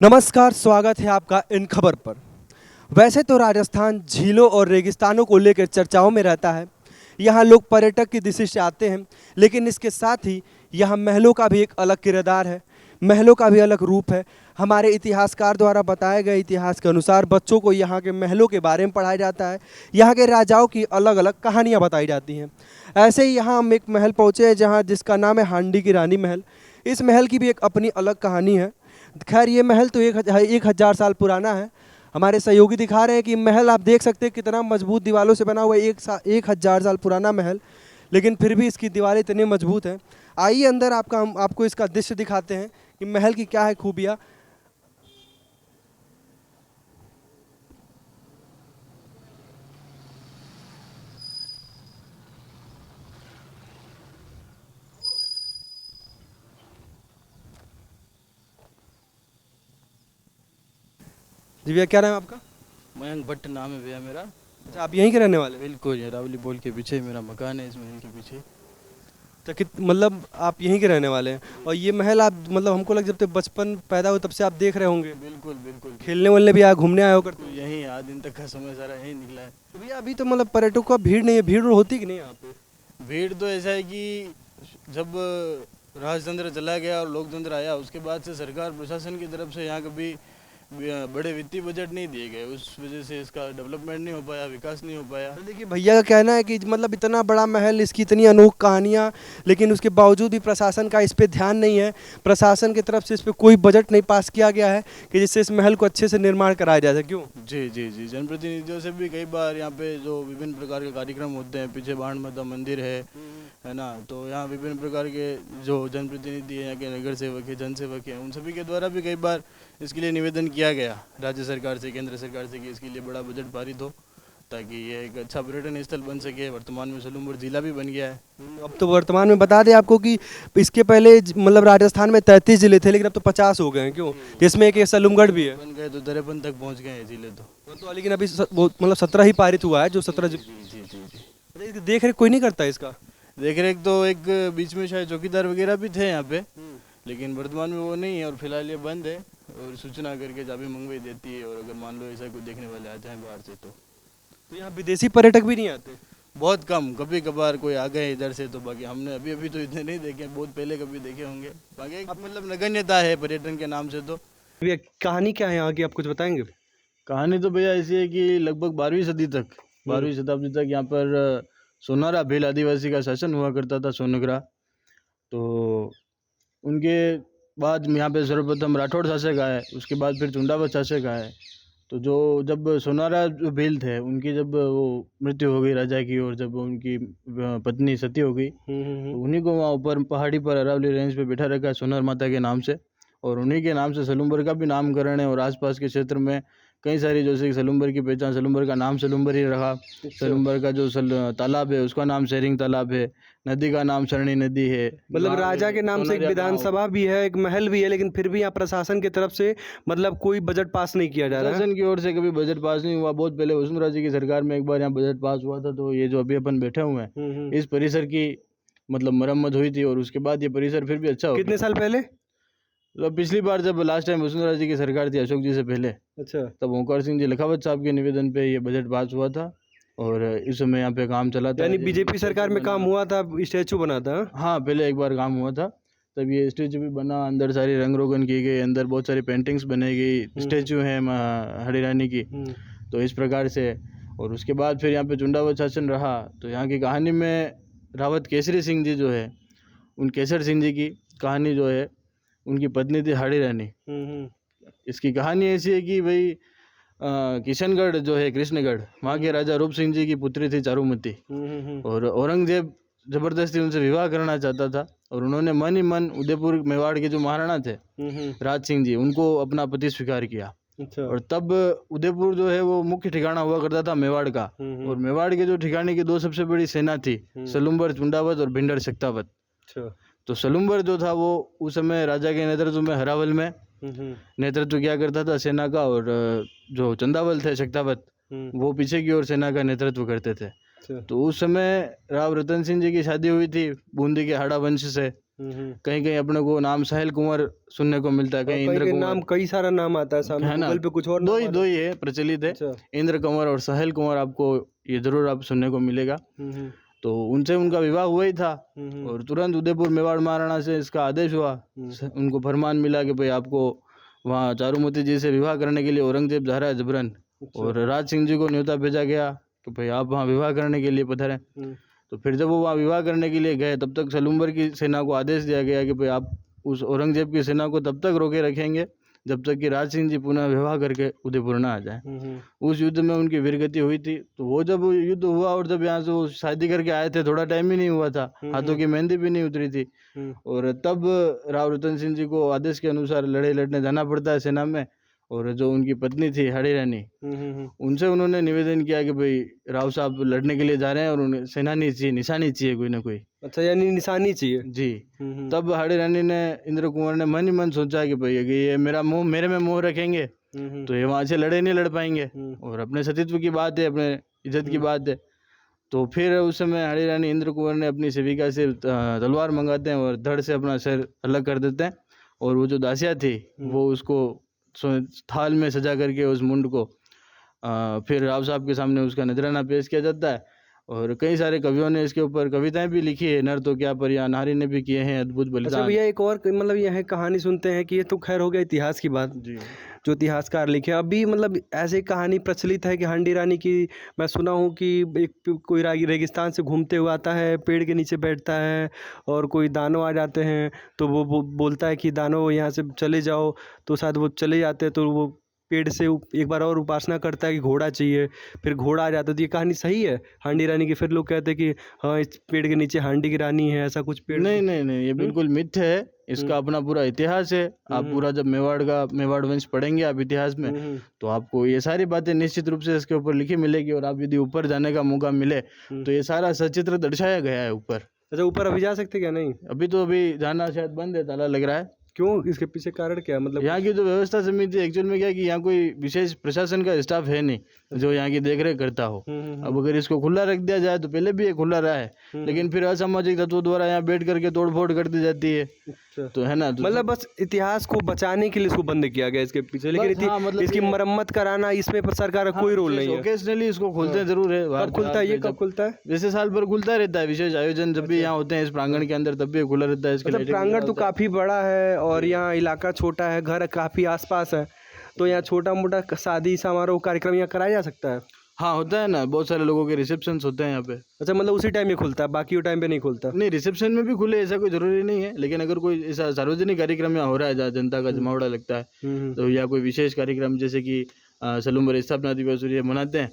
नमस्कार, स्वागत है आपका इन खबर पर। वैसे तो राजस्थान झीलों और रेगिस्तानों को लेकर चर्चाओं में रहता है। यहाँ लोग पर्यटक की दृष्टि से आते हैं, लेकिन इसके साथ ही यहाँ महलों का भी एक अलग किरदार है। महलों का भी अलग रूप है। हमारे इतिहासकार द्वारा बताए गए इतिहास के अनुसार बच्चों को यहाँ के महलों के बारे में पढ़ाया जाता है। यहाँ के राजाओं की अलग अलग कहानियाँ बताई जाती हैं। ऐसे ही यहाँ हम एक महल पहुँचे हैं जहाँ जिसका नाम है हांडी की रानी महल। इस महल की भी एक अपनी अलग कहानी है। खैर ये महल तो 1000 साल पुराना है। हमारे सहयोगी दिखा रहे हैं कि महल आप देख सकते हैं कितना मजबूत दीवारों से बना हुआ है। 1000 साल पुराना महल, लेकिन फिर भी इसकी दीवारें इतनी मजबूत हैं। आइए अंदर हम आपको इसका दृश्य दिखाते हैं कि महल की क्या है खूबियाँ। जी भैया, क्या नाम है आपका? मयंक भट्ट नाम है भैया मेरा। अच्छा, आप यहीं के रहने वाले हैं? बिल्कुल, ये रावली बॉल के पीछे मेरा मकान है, इस महल के पीछे। तो मतलब आप यहीं के रहने वाले हैं? और ये महल आप मतलब हमको लग जब तक बचपन पैदा हो तब से आप देख रहे होंगे। बिल्कुल बिल्कुल। खेलने वेलने भी घूमने आए हो करते? तो यहीं आज दिन तक का समय सारा यहीं निकला है। तो भैया अभी तो मतलब पर्यटकों का भीड़ नहीं है, भीड़ होती कि नहीं यहाँ पे? भीड़ तो ऐसा है कि जब राजतंत्र चला गया और लोकतंत्र आया, उसके बाद से सरकार प्रशासन की तरफ से यहाँ कभी बड़े वित्तीय बजट नहीं दिए गए। उस वजह से इसका डेवलपमेंट नहीं हो पाया, विकास नहीं हो पाया। तो देखिए भैया का कहना है कि मतलब इतना बड़ा महल, इसकी इतनी अनोखी कहानियाँ, लेकिन उसके बावजूद भी प्रशासन का इस पे ध्यान नहीं है। प्रशासन की तरफ से इस पे कोई बजट नहीं पास किया गया है कि जिससे इस महल को अच्छे से निर्माण कराया जा सके। क्यों? जी जी जी, जनप्रतिनिधियों से भी कई बार यहाँ पे जो विभिन्न प्रकार के कार्यक्रम होते हैं, पीछे बाण माता मंदिर है ना, तो यहाँ विभिन्न प्रकार के जो जनप्रतिनिधि हैं, यहाँ के नगर सेवक है, जन सेवक हैं, उन सभी के द्वारा भी कई बार इसके लिए निवेदन किया गया राज्य सरकार से, केंद्र सरकार से कि इसके लिए बड़ा बजट पारित हो ताकि ये एक अच्छा पर्यटन स्थल बन सके। वर्तमान में सलूमपुर जिला भी बन गया है। अब तो वर्तमान में बता दें आपको कि इसके पहले मतलब राजस्थान में 33 जिले थे, लेकिन अब तो 50 हो गए हैं। क्यों? जिसमें एक ये सलूमगढ़ भी है। बन गए तो 53 तक पहुँच गए हैं जिले तो लेकिन अभी मतलब 17 ही पारित हुआ है, जो 17 जी जी जी जी। देख रेख कोई नहीं करता इसका। देख रेख तो एक बीच में शायद चौकीदार वगैरह भी थे यहाँ पे, लेकिन वर्तमान में वो नहीं है और फिलहाल ये बंद है। और सूचना करके चाबी मंगवाई देती है, और अगर मान लो ऐसा कोई देखने वाले आ जाए बाहर से तो यहाँ विदेशी पर्यटक भी नहीं आते? बहुत कम, कभी कभार कोई आ गए इधर से, तो बाकी हमने अभी अभी तो इतने नहीं देखे, बहुत पहले कभी देखे होंगे। बाकी एक मतलब नगण्यता है पर्यटन के नाम से। तो भैया कहानी क्या है यहाँ की, आप कुछ बताएंगे? कहानी तो भैया ऐसी है कि लगभग 12वीं सदी तक, 12वीं शताब्दी तक यहाँ पर सोनारा भील आदिवासी का शासन हुआ करता था, सोनगरा। तो उनके बाद यहाँ पे सर्वप्रथम राठौड़ शासक आए, उसके बाद फिर चुंडावत शासक आए। तो जो जब सोनारा जो भील थे, उनकी जब वो मृत्यु हो गई राजा की, और जब उनकी पत्नी सती हो गई, तो उन्हीं को वहाँ ऊपर पहाड़ी पर अरावली रेंज पे बिठा रखा है सोनार माता के नाम से। और उन्हीं के नाम से सलूम्बर का भी नामकरण है, और आसपास के क्षेत्र में कई सारी जैसे सलूम्बर की पहचान, सलूम्बर का नाम सलूम्बर ही रहा। सलूम्बर का जो तालाब है उसका नाम शेरिंग तालाब है, नदी का नाम सरणी नदी है। मतलब राजा के नाम से एक विधानसभा भी है, एक महल भी है, लेकिन फिर भी यहाँ प्रशासन की तरफ से मतलब कोई बजट पास नहीं किया जा रहा है। प्रशासन की ओर से कभी बजट पास नहीं हुआ। बहुत पहले वसुंधरा जी की सरकार में एक बार यहाँ बजट पास हुआ था, तो ये जो अभी अपन बैठे हुए हैं, इस परिसर की मतलब मरम्मत हुई थी, और उसके बाद ये परिसर फिर भी अच्छा हो कितने साल पहले? मतलब पिछली बार जब लास्ट टाइम वसुंधरा जी की सरकार थी, अशोक जी से पहले, अच्छा। तब ओंकार सिंह जी लखावत साहब के निवेदन पे ये बजट पास हुआ था, और इस समय यहाँ पे काम चला था। यानी बीजेपी सरकार में काम हुआ था, स्टैचू बना था? हाँ, पहले एक बार काम हुआ था, तब ये स्टैचू भी बना, अंदर सारी रंग रोगन की गई, अंदर बहुत सारी पेंटिंग्स बनाई गई, स्टैचू है हरी रानी की। तो इस प्रकार से, और उसके बाद फिर यहाँ पे चुंडावत शासन रहा। तो यहाँ की कहानी में रावत केसरी सिंह जी जो है, उन केसर सिंह जी की कहानी जो है, उनकी पत्नी थी हाड़ी रानी। इसकी कहानी ऐसी है कि भाई किशनगढ़ जो है, कृष्णगढ़, वहाँ के राजा रूप सिंह जी की पुत्री थी चारुमती, और औरंगजेब जबरदस्ती उनसे विवाह करना चाहता था, और उन्होंने मन ही मन उदयपुर मेवाड़ के जो महाराणा थे राज सिंह जी, उनको अपना पति स्वीकार किया। अच्छा। और तब उदयपुर जो है वो मुख्य ठिकाना हुआ करता था मेवाड़ का, और मेवाड़ के जो ठिकाने की दो सबसे बड़ी सेना थी, सलूम्बर चुंडावत और भिंडर शक्तावत। अच्छा। तो सलूम्बर जो था वो उस समय राजा के नेतृत्व में हरावल में नेतृत्व किया करता था सेना का, और जो चंदावल थे शक्तावत, वो पीछे की ओर सेना का नेतृत्व करते थे। तो उस समय राव रतन सिंह जी की शादी हुई थी बूंदी के हाड़ा वंश से, कहीं कहीं अपने को नाम साहिल कुंवर सुनने को मिलता है, कहीं इंद्र कई कुंवर, नाम कई सारा नाम आता है सामने, है ना। गूगल पे कुछ और दो नाम ही है प्रचलित है, अच्छा। इंद्र कंवर और साहिल कुंवर, आपको ये जरूर आप सुनने को मिलेगा। हम्म, तो उनसे उनका विवाह हुआ ही था हम्म, और तुरंत उदयपुर मेवाड़ महाराणा से इसका आदेश हुआ, उनको फरमान मिला कि भाई आपको वहाँ चारुमती जी से विवाह करने के लिए औरंगजेब जा रहा है जबरन, और राज सिंह जी को न्योता भेजा गया कि भाई आप वहाँ विवाह करने के लिए पधारें। तो फिर जब वो वहाँ विवाह करने के लिए गए, तब तक सलूम्बर की सेना को आदेश दिया गया कि भाई आप उस औरंगजेब की सेना को तब तक रोके रखेंगे जब तक कि राज सिंह जी पुनः विवाह करके उदयपुर ना आ जाए। उस युद्ध में उनकी वीरगति हुई थी। तो वो जब युद्ध हुआ और जब यहाँ से वो शादी करके आए थे, थोड़ा टाइम ही नहीं हुआ था, हाथों की मेहंदी भी नहीं उतरी थी, और तब राव रतन सिंह जी को आदेश के अनुसार लड़ाई लड़ने जाना पड़ता है सेना में। और जो उनकी पत्नी थी हड़ी रानी, उनसे उन्होंने निवेदन किया कि भाई राव साहब लड़ने के लिए जा रहे हैं और उन्हें सेनानी चाहिए, निशानी चाहिए कोई ना कोई। अच्छा, यानी निशानी चाहिए जी। तब हड़ी रानी ने, इंद्र कुंवर ने मन ही मन सोचा कि भाई ये मेरा मोह, मेरे में मोह रखेंगे तो ये वहाँ से लड़े नहीं लड़ पाएंगे, और अपने सतीत्व की बात है, अपने इज्जत की बात है। तो फिर उस समय हड़ी रानी इंद्र कुंवर ने अपनी सेविका से तलवार मंगाते हैं और धड़ से अपना सिर अलग कर देते हैं, और वो जो दासिया थी वो उसको थाल में सजा करके उस मुंड को फिर राव साहब के सामने उसका नजराना पेश किया जाता है। और कई सारे कवियों ने इसके ऊपर कविताएं भी लिखी है, नर तो क्या परिया नारी ने भी किए हैं अद्भुत अच्छा बलिदान। भैया, एक और मतलब यह कहानी सुनते हैं कि ये तो खैर हो गया इतिहास की बात, जी। जो इतिहासकार लिखे। अभी मतलब ऐसे कहानी प्रचलित है कि हंडी रानी की, मैं सुना हूँ कि एक कोई रेगिस्तान से घूमते हुए आता है, पेड़ के नीचे बैठता है और कोई दानव आ जाते हैं, तो वो बोलता है कि दानव यहाँ से चले जाओ, तो शायद वो चले जाते हैं, तो वो पेड़ से एक बार और उपासना करता है कि घोड़ा चाहिए, फिर घोड़ा आ जाता है। तो ये कहानी सही है हांडी रानी की? फिर लोग कहते हैं कि हाँ, इस पेड़ के नीचे हांडी की रानी है, ऐसा कुछ पेड़? नहीं नहीं नहीं, ये बिल्कुल मिथ्य है, इसका अपना पूरा इतिहास है। आप पूरा जब मेवाड़ वंश पढ़ेंगे आप इतिहास में, तो आपको ये सारी बातें निश्चित रूप से इसके ऊपर लिखी मिलेगी। और आप यदि ऊपर जाने का मौका मिले तो ये सारा सचित्र दर्शाया गया है ऊपर। अच्छा, ऊपर अभी जा सकते क्या? नहीं, अभी जाना शायद बंद है, ताला लग रहा है। क्यों? इसके पीछे कारण क्या मतलब? यहाँ की जो व्यवस्था समिति एक्चुअल में क्या है कि यहाँ कोई विशेष प्रशासन का स्टाफ है नहीं जो यहाँ की देखरेख करता हो। अब अगर इसको खुला रख दिया जाए, तो पहले भी ये खुला रहा है, लेकिन फिर असामाजिक तत्वों द्वारा यहाँ बैठ करके तोड़फोड़ कर दी जाती है। तो है ना, तो मतलब बस इतिहास को बचाने के लिए इसको बंद किया गया इसके पीछे, लेकिन हाँ, मतलब इसकी मरम्मत कराना, इसमें पर सरकार का कोई रोल नहीं है। ओकेजनली इसको खोलते जरूर है। कब खुलता है ये? कब खुलता है? वैसे साल भर खुलता रहता है, विशेष आयोजन जब भी यहाँ होते हैं इस प्रांगण के अंदर, तब भी खुला रहता है। इसके मतलब प्रांगण तो काफी बड़ा है और यहाँ इलाका छोटा है, घर काफी आसपास है, तो यहाँ छोटा मोटा शादी समारोह कार्यक्रम यहाँ कराया जा सकता है। हाँ, होता है ना, बहुत सारे लोगों के रिसेप्शंस होते हैं यहाँ पे। अच्छा, मतलब उसी टाइम में खुलता है, बाकी टाइम पे नहीं खुलता? नहीं, रिसेप्शन में भी खुले ऐसा कोई जरूरी नहीं है, लेकिन अगर कोई ऐसा सार्वजनिक कार्यक्रम यहाँ हो रहा है जहाँ जनता का जमावड़ा लगता है, तो या कोई विशेष कार्यक्रम जैसे कि सलूम्बर स्थापना दिवस ये मनाते हैं,